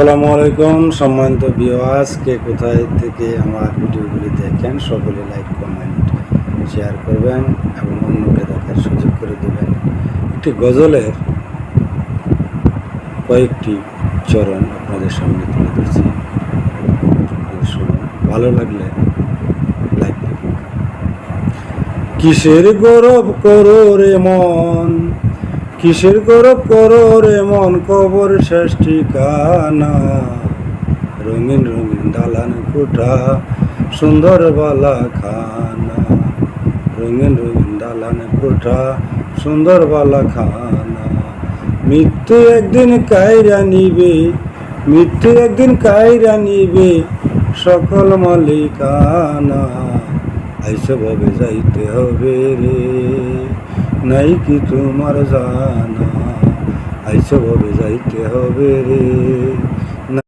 আসসালামু আলাইকুম সম্মানিত ভিউয়ার্স, কে কোথায় থেকে আমার ভিডিওগুলি দেখেন সকলে লাইক কমেন্ট শেয়ার করবেন এবং অন্যকে দেখার সুযোগ করে দেবেন। একটি গজলের কয়েকটি চরণ আপনাদের সামনে তুলে ধরছি, শুনুন, ভালো লাগলে লাইক দেবেন। কিসের গৌরব করো রে মন, কিসের গৌরব করো রে মন, কবর শেষ ঠিকানা। রঙিন রঙিন দালান কোঠা, সুন্দর বালা খানা। রঙিন রঙিন দালান কোঠা, সুন্দর বালা খানা। মৃত্যু একদিন কায়রা নিবে, মৃত্যু একদিন কায়রা নিবে সকল মালিকানা। আইসে ভাবে যাইতে হবে রে, নাই কি তোমার জানা। আইসে ভাবে যাইতে হবে রে,